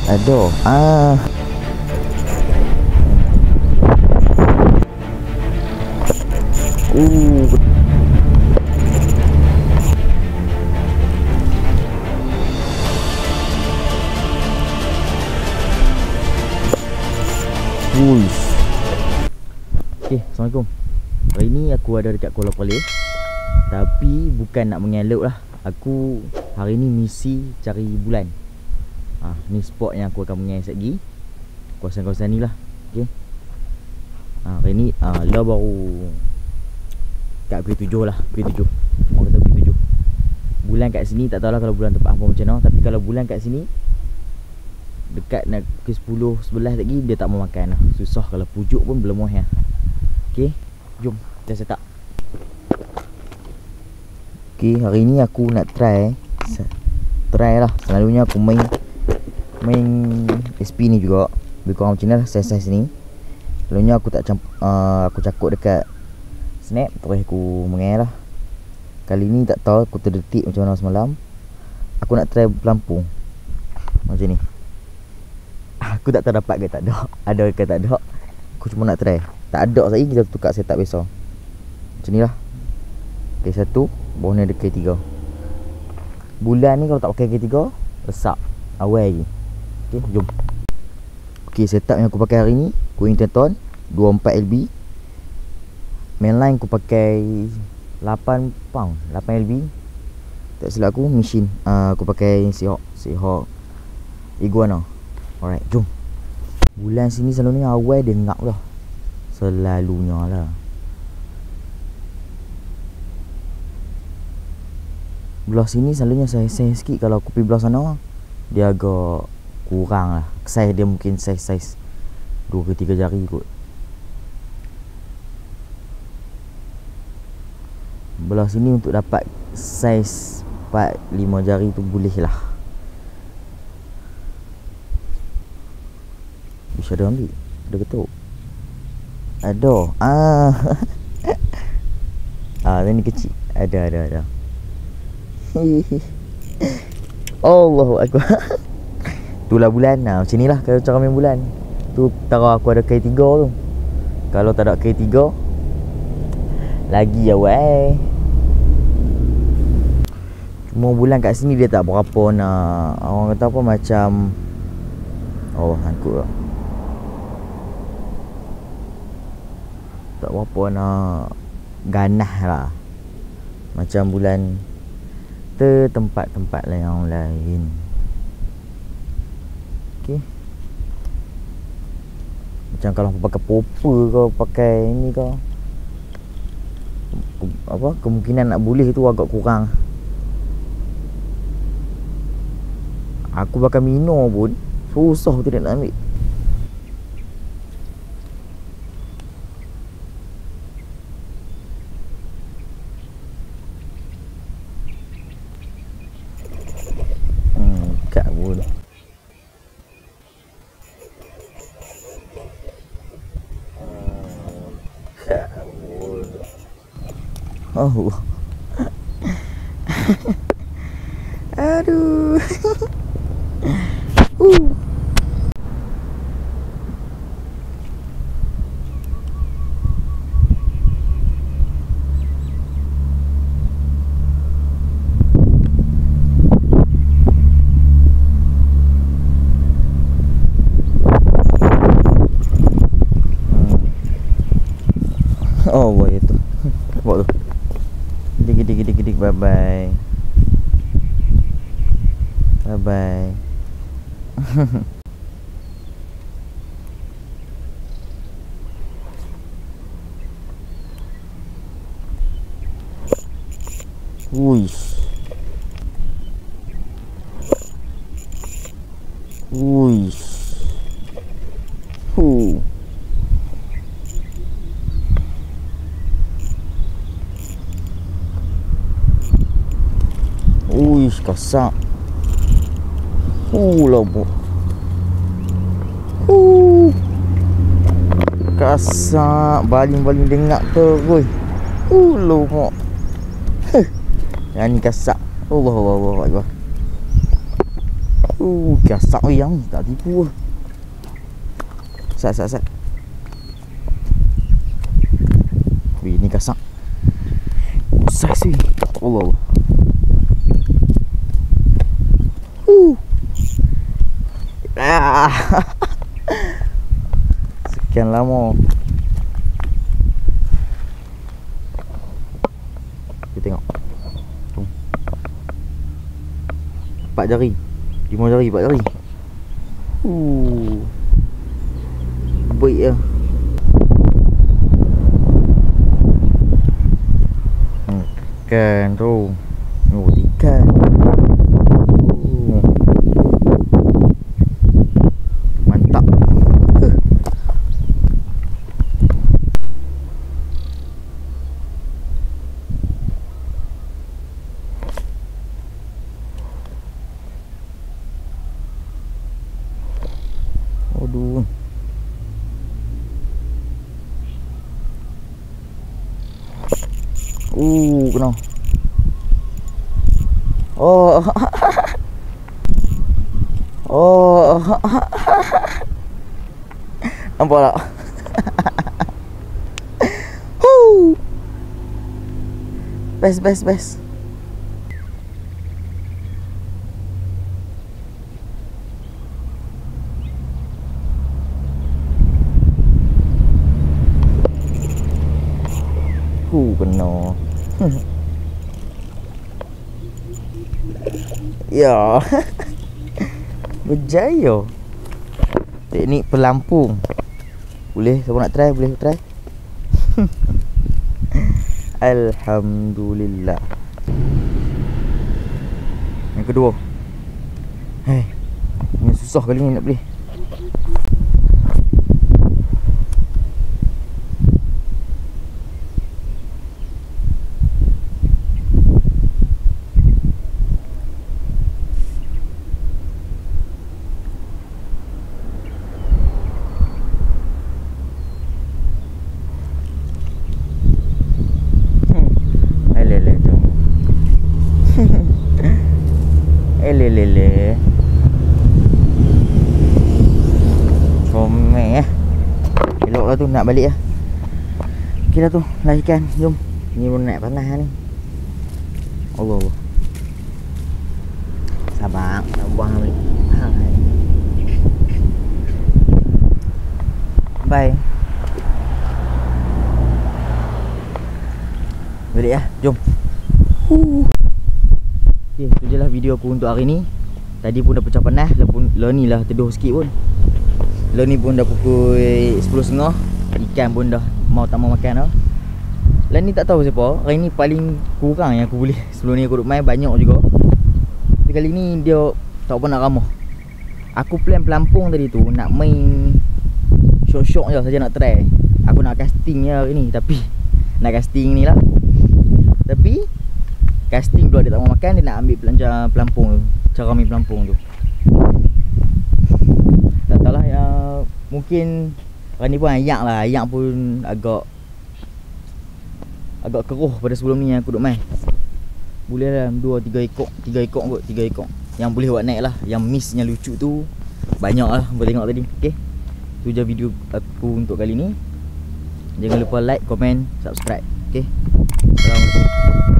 Aduh. Okay, Assalamualaikum. Hari ni aku ada dekat Kuala Kuala. Tapi bukan nak mengelak lah. Aku hari ni misi cari bulan. Ni spot yang aku akan mengai sekejap lagi. Kawasan-kawasan ni lah. Okay. Hari ni lah baru kat pukul 7 lah. Pukul 7. Orang kata pukul 7. Bulan kat sini tak tahulah kalau bulan tempat apa macam mana. Tapi kalau bulan kat sini dekat nak pukul 10, 11 lagi dia tak mau makan lah. Susah kalau pujuk pun belum muah. Okay, jom kita set up. Okay, hari ni aku nak try lah. Selalunya aku main SP ni juga. Lebih kurang macam ni lah size ni. Selalunya aku tak aku cakut dekat snap, terus aku mengai lah. Kali ni tak tahu aku terdetik macam mana semalam. Aku nak try pelampung macam ni. Aku tak tahu dapat ke tak ada. Ada ke tak ada. Aku cuma nak try. Tak ada lagi kita tukar setup besar. Macam ni lah. Okay, satu. Bawah ni ada K3. Bulan ni kalau tak pakai K3 lesak. Awal lagi. Okay, jom. Okay, setup yang aku pakai hari ni Queen Teton 24LB. Mainline aku pakai 8 pound 8LB. Tak silap aku mesin aku pakai Seahawk Iguana. Alright, jom. Bulan sini selalunya awal dia ngap lah. Selalunya lah. Belah sini selalunya saya sikit. Kalau aku pergi belah sana dia agak kurang lah. Size dia mungkin size 2 ke 3 jari kot. Belah sini untuk dapat size 4-5 jari tu boleh lah. Bisa ada ambil. Ada ketuk. Ada. Ni kecil. Ada. Allahu Akbar. Itulah bulan. Macam ni lah kalau cara main bulan. Tu tara aku ada K3 tu. Kalau tak ada K3 lagi awal. Cuma bulan kat sini dia tak berapa nak, orang kata apa, macam angkut lah. Tak berapa nak ganah lah. Macam bulan tempat-tempat yang lain. Okay. Macam kalau pakai popper ke, pakai ni ke, apa, kemungkinan nak boleh tu agak kurang. Aku pakai Mino pun susah betul nak ambil. Kat pun. Oh. Aduh. Oh, boy itu. Bawa tu. Gidik. Bye bye. Uish. Uish, kasak. Labo. Kasak. Baling-baling dengak tu. Woi. Labo. Yang ni kasak. Allah. Gasak yang tak tipu. Sat. Wih, ni gasak. Besar sih. Allah. Sekian lama. Kita tengok. 4 jari. 5 jari, 4 jari. Baik ya. Ikan tu. Ikan. Mantap. Aduh. Kena. Oh. Nampak tak? Best. Kena. Ya. Berjaya. Teknik pelampung. Boleh, siapa nak try? Boleh try. Alhamdulillah. Yang kedua. Ini susah kali ni nak beli. Lele. Comel. Elok lah tu, nak balik lah. Okey dah tu, larikan. Jom. Ni pun naik panas ni. Allah. Sabar, nak buang balik. Bye. Balik lah, jom. Okay, tu je lah video aku untuk hari ni. Tadi pun dah pecah panas. Lah ni lah teduh sikit pun. Lah ni pun dah pukul 10.30. Ikan pun dah tak mau makan dah. Lah ni tak tahu siapa. Hari ni paling kurang yang aku boleh. Sebelum ni aku duduk main banyak juga. Tapi kali ni dia tak apa nak ramah. Aku plan pelampung tadi tu nak main syok-syok je saja, nak try. Aku nak casting je hari ni. Tapi nak casting ni lah. Tapi casting pula dia tak mau makan. Dia nak ambil belanja pelampung tu. Cara main pelampung tu tak tahulah ya. Mungkin hari ni pun ayak lah. Ayak pun agak keruh pada sebelum ni yang aku duk main. Boleh dalam 2-3 ekor. 3 ekor kot. 3 ekor yang boleh buat naik lah. Yang missnya lucu tu banyak lah. Boleh tengok tadi. Okay, tu je video aku untuk kali ni. Jangan lupa like, komen, subscribe. Okay, Assalamualaikum.